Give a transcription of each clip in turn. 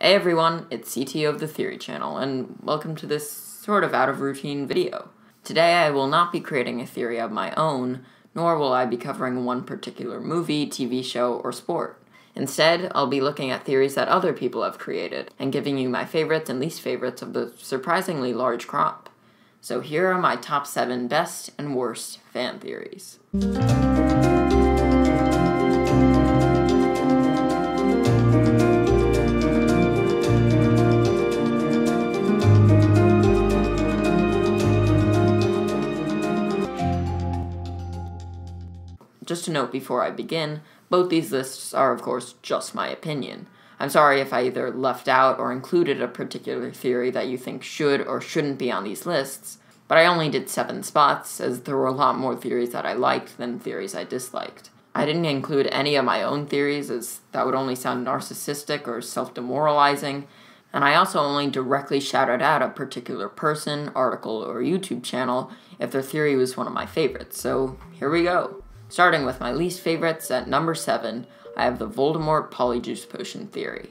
Hey everyone, it's CTO of the Theory Channel, and welcome to this sort of out-of-routine video. Today I will not be creating a theory of my own, nor will I be covering one particular movie, TV show, or sport. Instead, I'll be looking at theories that other people have created, and giving you my favorites and least favorites of the surprisingly large crop. So here are my top 7 best and worst fan theories. Just a note before I begin, both these lists are of course just my opinion. I'm sorry if I either left out or included a particular theory that you think should or shouldn't be on these lists, but I only did 7 spots, as there were a lot more theories that I liked than theories I disliked. I didn't include any of my own theories, as that would only sound narcissistic or self-demoralizing, and I also only directly shouted out a particular person, article, or YouTube channel if their theory was one of my favorites, so here we go. Starting with my least favorites, at number 7, I have the Voldemort Polyjuice potion theory.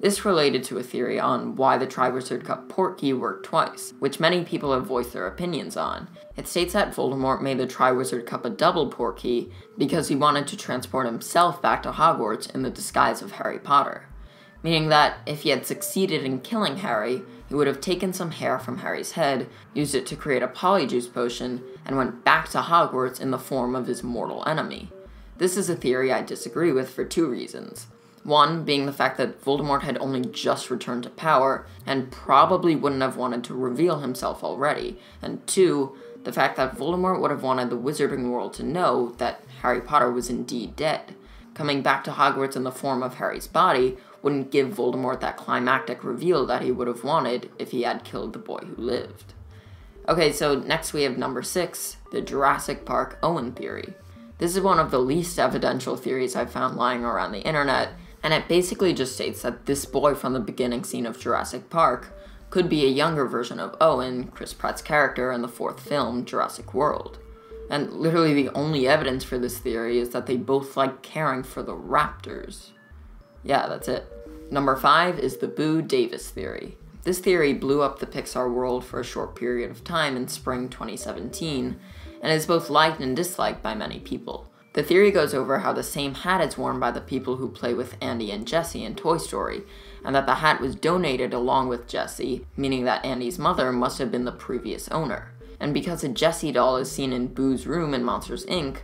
This related to a theory on why the Triwizard Cup portkey worked twice, which many people have voiced their opinions on. It states that Voldemort made the Triwizard Cup a double portkey because he wanted to transport himself back to Hogwarts in the disguise of Harry Potter, meaning that if he had succeeded in killing Harry, he would have taken some hair from Harry's head, used it to create a Polyjuice potion, and went back to Hogwarts in the form of his mortal enemy. This is a theory I disagree with for 2 reasons. One being the fact that Voldemort had only just returned to power, and probably wouldn't have wanted to reveal himself already, and 2, the fact that Voldemort would have wanted the wizarding world to know that Harry Potter was indeed dead. Coming back to Hogwarts in the form of Harry's body wouldn't give Voldemort that climactic reveal that he would have wanted if he had killed the boy who lived. Okay, so next we have number 6, the Jurassic Park Owen theory. This is one of the least evidential theories I've found lying around the internet, and it basically just states that this boy from the beginning scene of Jurassic Park could be a younger version of Owen, Chris Pratt's character in the 4th film, Jurassic World. And literally the only evidence for this theory is that they both like caring for the raptors. Yeah, that's it. Number 5 is the Boo Davis theory. This theory blew up the Pixar world for a short period of time in spring 2017, and is both liked and disliked by many people. The theory goes over how the same hat is worn by the people who play with Andy and Jessie in Toy Story, and that the hat was donated along with Jessie, meaning that Andy's mother must have been the previous owner. And because a Jessie doll is seen in Boo's room in Monsters, Inc.,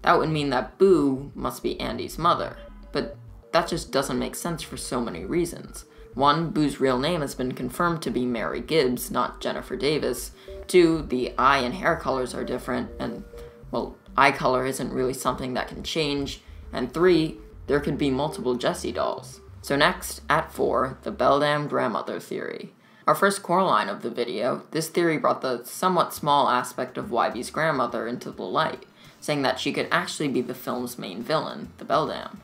that would mean that Boo must be Andy's mother. But that just doesn't make sense for so many reasons. 1, Boo's real name has been confirmed to be Mary Gibbs, not Jennifer Davis. 2, the eye and hair colors are different, and, well, eye color isn't really something that can change. And 3, there could be multiple Jessie dolls. So next, at 4, the Beldam grandmother theory. Our first Coraline of the video, this theory brought the somewhat small aspect of Wybie's grandmother into the light, saying that she could actually be the film's main villain, the Beldam.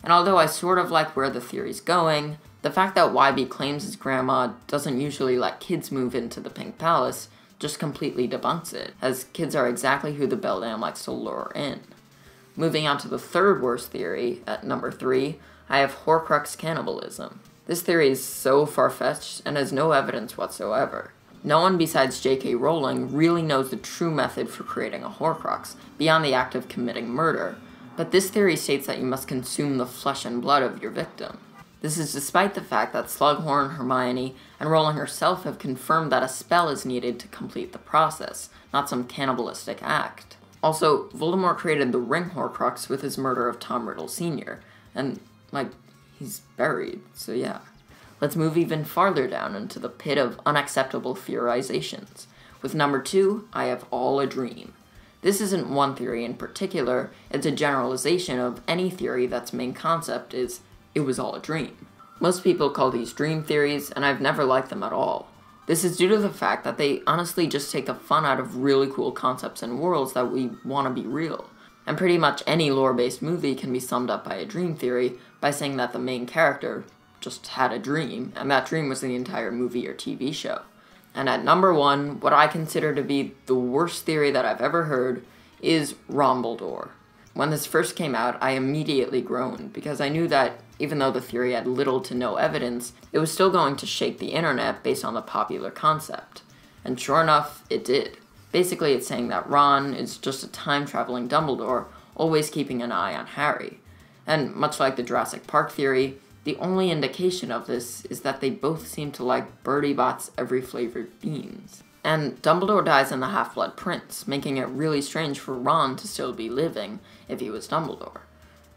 And although I sort of like where the theory's going, the fact that Wybie claims his grandma doesn't usually let kids move into the Pink Palace just completely debunks it, as kids are exactly who the Beldam likes to lure in. Moving on to the 3rd worst theory, at number 3, I have Horcrux cannibalism. This theory is so far-fetched and has no evidence whatsoever. No one besides J.K. Rowling really knows the true method for creating a Horcrux, beyond the act of committing murder, but this theory states that you must consume the flesh and blood of your victim. This is despite the fact that Slughorn, Hermione, and Rowling herself have confirmed that a spell is needed to complete the process, not some cannibalistic act. Also, Voldemort created the Ring Horcrux with his murder of Tom Riddle Sr., and, he's buried, so yeah. Let's move even farther down into the pit of unacceptable theorizations. With number 2, I have All a Dream. This isn't one theory in particular, it's a generalization of any theory that's main concept is, it was all a dream. Most people call these dream theories, and I've never liked them at all. This is due to the fact that they honestly just take the fun out of really cool concepts and worlds that we want to be real. And pretty much any lore-based movie can be summed up by a dream theory by saying that the main character just had a dream, and that dream was the entire movie or TV show. And at number 1, what I consider to be the worst theory that I've ever heard is Dumbledore. When this first came out, I immediately groaned because I knew that even though the theory had little to no evidence, it was still going to shake the internet based on the popular concept. And sure enough, it did. Basically, it's saying that Ron is just a time-traveling Dumbledore, always keeping an eye on Harry. And much like the Jurassic Park theory, the only indication of this is that they both seem to like Bertie Bott's every flavored beans. And Dumbledore dies in the Half-Blood Prince, making it really strange for Ron to still be living if he was Dumbledore.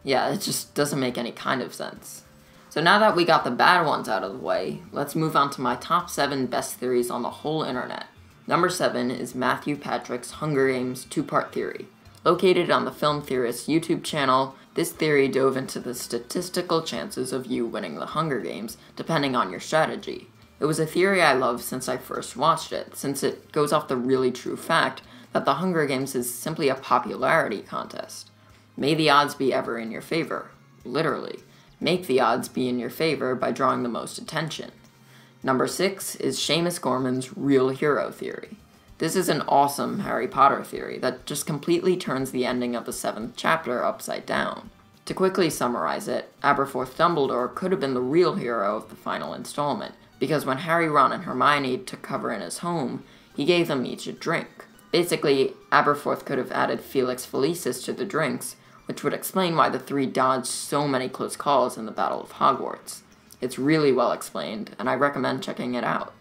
Yeah, it just doesn't make any kind of sense. So now that we got the bad ones out of the way, let's move on to my top 7 best theories on the whole internet. Number 7 is Matthew Patrick's Hunger Games 2-part theory. Located on the Film Theorist's YouTube channel, this theory dove into the statistical chances of you winning the Hunger Games, depending on your strategy. It was a theory I loved since I first watched it, since it goes off the really true fact that the Hunger Games is simply a popularity contest. May the odds be ever in your favor. Literally. Make the odds be in your favor by drawing the most attention. Number 6 is Seamus Gorman's Real Hero theory. This is an awesome Harry Potter theory that just completely turns the ending of the 7th chapter upside down. To quickly summarize it, Aberforth Dumbledore could have been the real hero of the final installment, because when Harry, Ron, and Hermione took cover in his home, he gave them each a drink. Basically, Aberforth could have added Felix Felicis to the drinks, which would explain why the 3 dodged so many close calls in the Battle of Hogwarts. It's really well explained, and I recommend checking it out.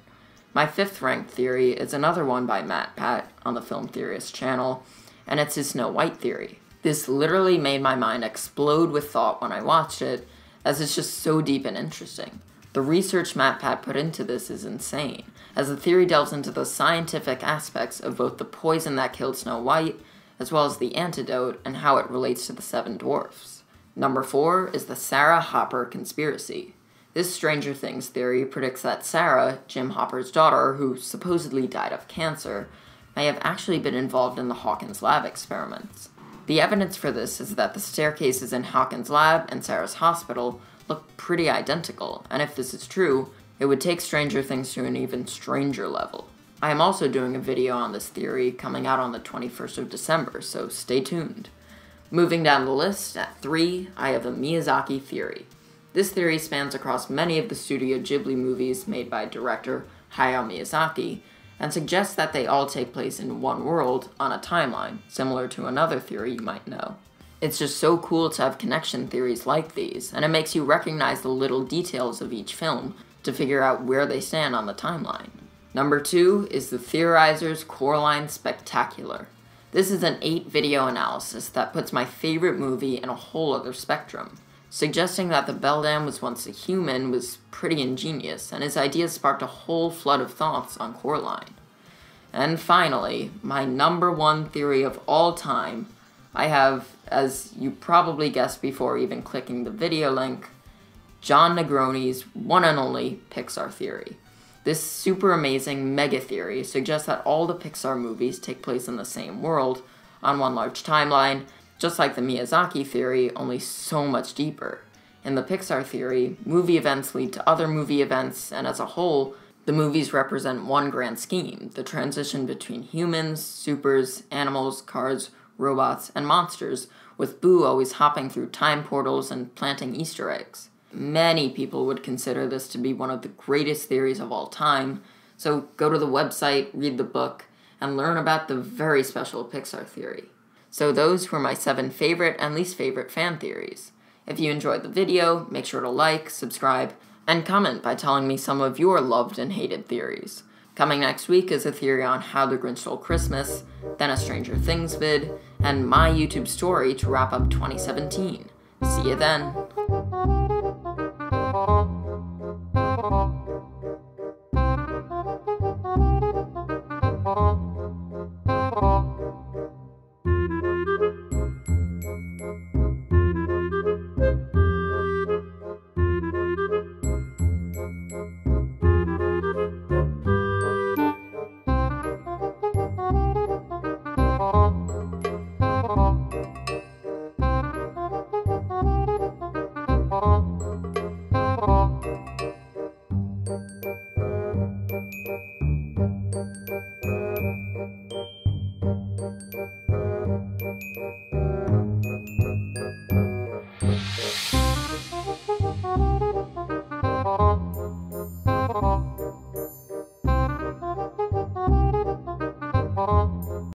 My 5th ranked theory is another one by Matt Pat on the Film Theorist channel, and it's his Snow White theory. This literally made my mind explode with thought when I watched it, as it's just so deep and interesting. The research Matt Pat put into this is insane, as the theory delves into the scientific aspects of both the poison that killed Snow White, as well as the antidote and how it relates to the 7 dwarfs. Number 4 is the Sarah Hopper conspiracy. This Stranger Things theory predicts that Sarah, Jim Hopper's daughter, who supposedly died of cancer, may have actually been involved in the Hawkins lab experiments. The evidence for this is that the staircases in Hawkins lab and Sarah's hospital look pretty identical, and if this is true, it would take Stranger Things to an even stranger level. I am also doing a video on this theory coming out on the 21st of December, so stay tuned. Moving down the list, at 3, I have the Miyazaki theory. This theory spans across many of the Studio Ghibli movies made by director Hayao Miyazaki, and suggests that they all take place in one world on a timeline, similar to another theory you might know. It's just so cool to have connection theories like these, and it makes you recognize the little details of each film to figure out where they stand on the timeline. Number 2 is the Theorizer's Coraline Spectacular. This is an 8-video analysis that puts my favorite movie in a whole other spectrum. Suggesting that the Beldam was once a human was pretty ingenious, and his ideas sparked a whole flood of thoughts on Coraline. And finally, my number 1 theory of all time, I have, as you probably guessed before even clicking the video link, John Negroni's one and only Pixar theory. This super amazing mega theory suggests that all the Pixar movies take place in the same world, on one large timeline, just like the Miyazaki theory, only so much deeper. In the Pixar theory, movie events lead to other movie events, and as a whole, the movies represent one grand scheme, the transition between humans, supers, animals, cars, robots, and monsters, with Boo always hopping through time portals and planting Easter eggs. Many people would consider this to be one of the greatest theories of all time, so go to the website, read the book, and learn about the very special Pixar theory. So those were my 7 favorite and least favorite fan theories. If you enjoyed the video, make sure to like, subscribe, and comment by telling me some of your loved and hated theories. Coming next week is a theory on How the Grinch Stole Christmas, then a Stranger Things vid, and my YouTube story to wrap up 2017. See you then!